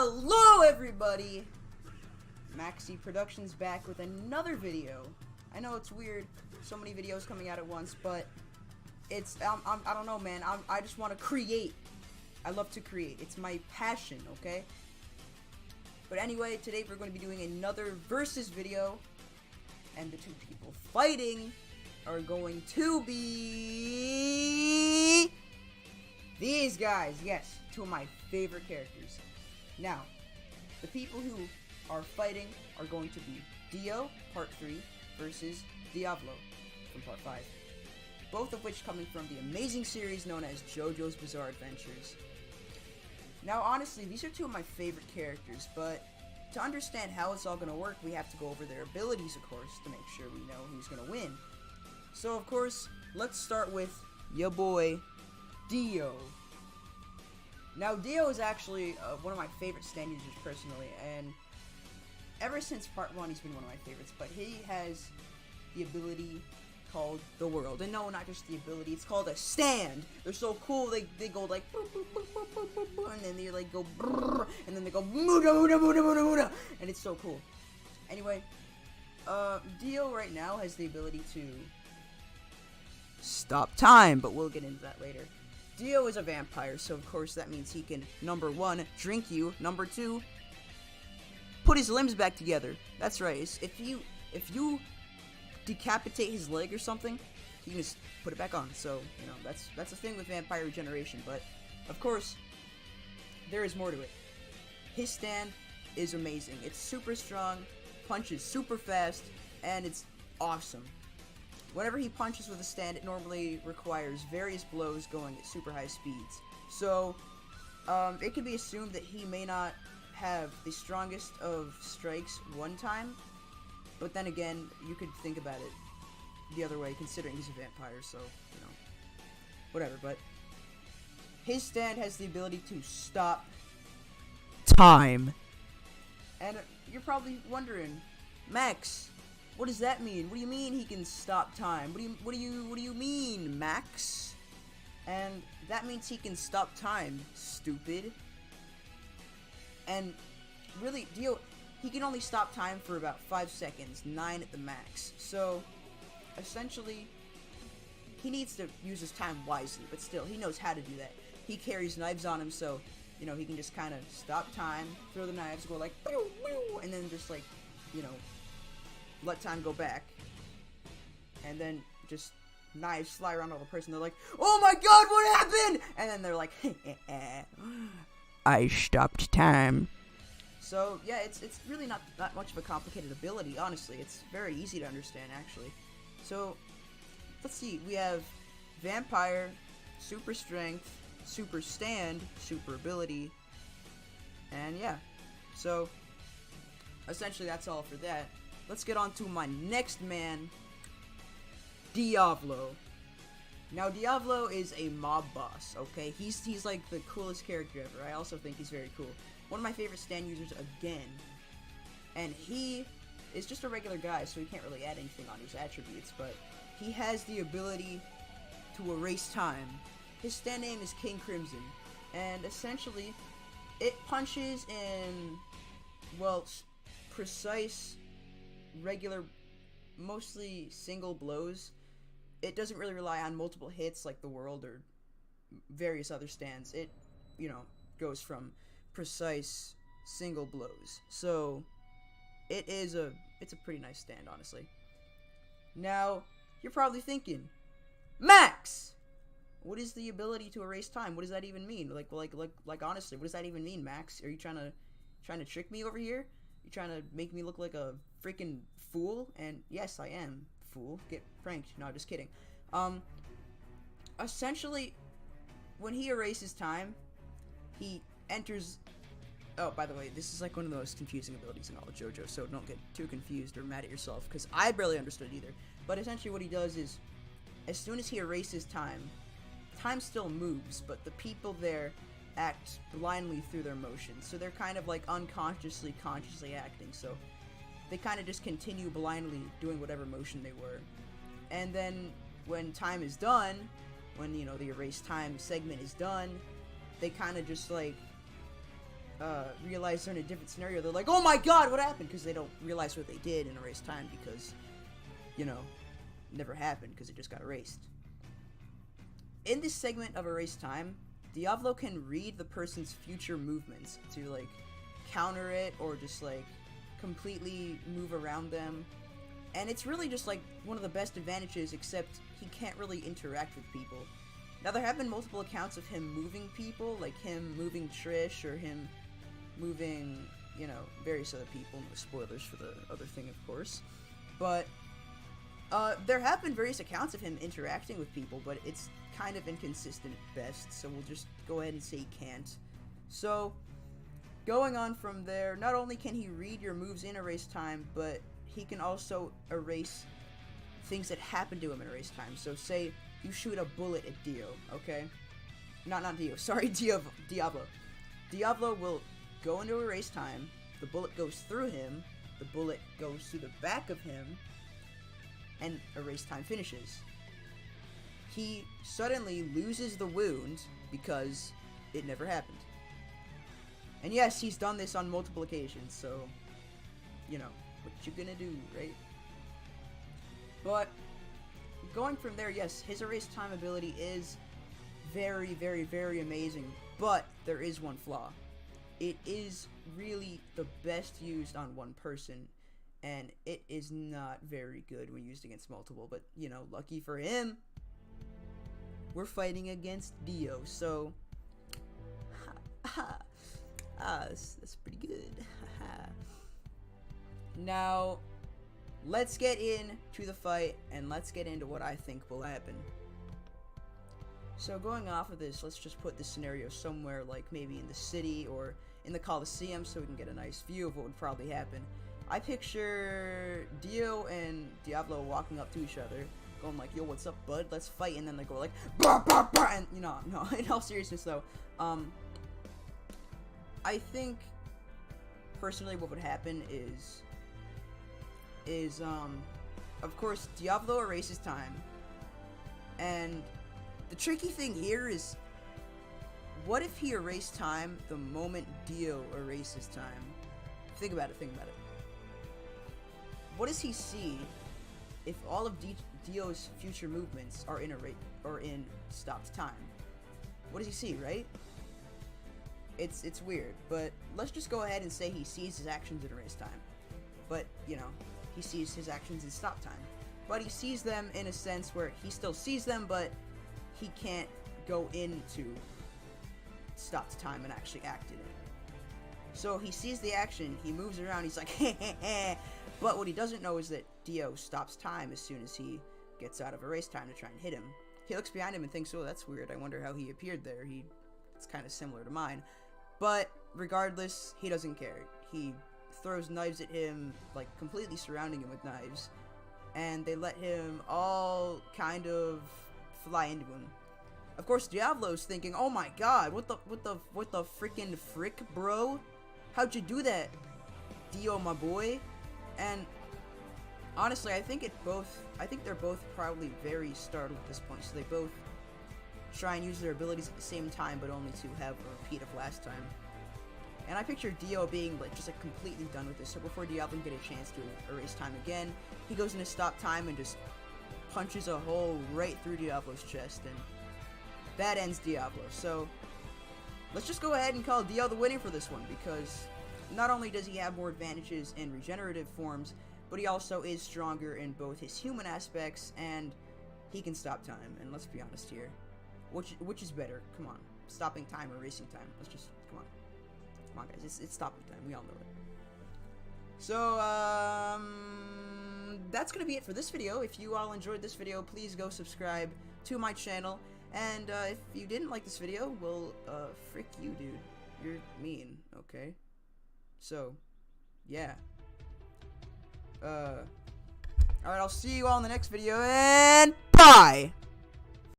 Hello everybody! Maxi Productions back with another video. I know it's weird, so many videos coming out at once, but it's, I don't know, man. I just want to create. I love to create. It's my passion, okay? But anyway, today we're going to be doing another versus video, and the two people fighting are going to be these guys. Yes, two of my favorite characters. Now, the people who are fighting are going to be Dio, Part 3, versus Diavolo from Part 5. Both of which coming from the amazing series known as JoJo's Bizarre Adventures. Now, honestly, these are two of my favorite characters, but to understand how it's all going to work, we have to go over their abilities, of course, to make sure we know who's going to win. So, of course, let's start with your boy, Dio. Now, Dio is actually one of my favorite stand users personally, and ever since Part 1, he's been one of my favorites, but he has the ability called the world. And no, not just the ability, it's called a stand. They're so cool, they go like, boop, boop, boop, boop, boop, boop, boop, and then they like go, brrr, and then they go, muda, muda, muda, muda, muda, and it's so cool. Anyway, Dio right now has the ability to stop time, but we'll get into that later. Dio is a vampire, so of course that means he can, number 1, drink you, number 2, put his limbs back together. That's right. If you decapitate his leg or something, he can just put it back on. So, you know, that's the thing with vampire regeneration, but of course there is more to it. His stand is amazing. It's super strong, punches super fast, and it's awesome. Whenever he punches with a stand, it normally requires various blows going at super high speeds. So, it can be assumed that he may not have the strongest of strikes one time, but then again, you could think about it the other way, considering he's a vampire, so, you know, whatever. But his stand has the ability to stop time. And you're probably wondering, Max, what does that mean? What do you mean he can stop time? What do you mean, Max? And that means he can stop time, stupid. And really, Dio, he can only stop time for about 5 seconds, 9 at the max. So, essentially, he needs to use his time wisely, but still, he knows how to do that. He carries knives on him, so, you know, he can just kind of stop time, throw the knives, go like, boo, boo, and then just like, you know, let time go back, and then just knives fly around all the person. They're like, oh my god, what happened? And then they're like, I stopped time. So yeah, it's really not that much of a complicated ability, honestly. It's very easy to understand, actually. So let's see, we have vampire, super strength, super stand, super ability, and yeah. So essentially that's all for that. Let's get on to my next man, Diavolo. Now, Diavolo is a mob boss, okay? He's like the coolest character ever. I also think he's very cool. One of my favorite stand users again. And he is just a regular guy, so he can't really add anything on his attributes, but he has the ability to erase time. His stand name is King Crimson, and essentially, it punches in, well, precise, regular, mostly single blows. It doesn't really rely on multiple hits like the world or various other stands. It, you know, goes from precise single blows. So it's a pretty nice stand, honestly. Now, you're probably thinking, Max, what is the ability to erase time? What does that even mean? Like honestly, what does that even mean, Max? Are you trying to trick me over here? You trying to make me look like a freaking fool? And yes, I am. Fool. Get pranked. No, just kidding. Essentially, when he erases time, he enters... Oh, by the way, this is like one of the most confusing abilities in all of JoJo, so don't get too confused or mad at yourself, because I barely understood either. But essentially what he does is, as soon as he erases time, time still moves, but the people there act blindly through their motions. So they're kind of like unconsciously, consciously acting, so they kind of just continue blindly doing whatever motion they were. And then when time is done, when, you know, the erase time segment is done, they kind of just like realize they're in a different scenario, they're like, oh my god, what happened? Because they don't realize what they did in erased time because, you know, never happened because it just got erased. In this segment of erased time, Diavolo can read the person's future movements to, like, counter it or just, like, completely move around them. And it's really just, like, one of the best advantages, except he can't really interact with people. Now, there have been multiple accounts of him moving people, like him moving Trish or him moving, you know, various other people. No spoilers for the other thing, of course. But there have been various accounts of him interacting with people, but it's kind of inconsistent at best, so we'll just go ahead and say he can't. So, going on from there, not only can he read your moves in erased time, but he can also erase things that happen to him in erased time. So, say you shoot a bullet at Dio, okay? Not Dio, sorry, Diavolo. Diavolo will go into erased time, the bullet goes through him, the bullet goes through the back of him, and erased time finishes. He suddenly loses the wound because it never happened. And yes, he's done this on multiple occasions, so, you know, what you gonna do, right? But, going from there, yes, his erased time ability is very, very, very amazing, but there is one flaw. It is really the best used on one person, and it is not very good when used against multiple, but, you know, lucky for him, we're fighting against Dio, so, that's pretty good. Now, let's get into the fight, and let's get into what I think will happen. So, going off of this, let's just put this scenario somewhere, like maybe in the city or in the Coliseum, so we can get a nice view of what would probably happen. I picture Dio and Diavolo walking up to each other, going like, yo, what's up, bud? Let's fight. And then they go like, bah, bah, bah, and, you know, no, in all seriousness, though, I think, personally, what would happen is, of course, Diavolo erases time, and the tricky thing here is, what if he erased time the moment Dio erases time? Think about it, What does he see if all of Dio's future movements are in stopped time? What does he see, right? It's weird, but let's just go ahead and say he sees his actions in erased time. But, you know, he sees his actions in stop time. But he sees them in a sense where he still sees them, but he can't go into stopped time and actually act in it. So he sees the action, he moves around, he's like, heh heh heh. But what he doesn't know is that Dio stops time as soon as he gets out of erased time to try and hit him. He looks behind him and thinks, oh, that's weird, I wonder how he appeared there. It's kind of similar to mine. But regardless, he doesn't care. He throws knives at him, like completely surrounding him with knives, and they let him all kind of fly into him. Of course, Diavolo's thinking, "Oh my God, what the freaking frick, bro? How'd you do that, Dio, my boy?" And honestly, I think they're both probably very startled at this point, so they both try and use their abilities at the same time, but only to have a repeat of last time. And I picture Dio being like just like completely done with this. So before Diavolo can get a chance to erase time again, he goes into stop time and just punches a hole right through Diavolo's chest, and that ends Diavolo. So let's just go ahead and call Dio the winner for this one, because not only does he have more advantages in regenerative forms, but he also is stronger in both his human aspects, and he can stop time. And let's be honest here, which is better? Come on, stopping time or erasing time? Let's just come on, guys. It's stopping time. We all know it. So that's gonna be it for this video. If you all enjoyed this video, please go subscribe to my channel. And if you didn't like this video, well, frick you, dude. You're mean, okay? So, yeah. Alright, I'll see you all in the next video, and bye!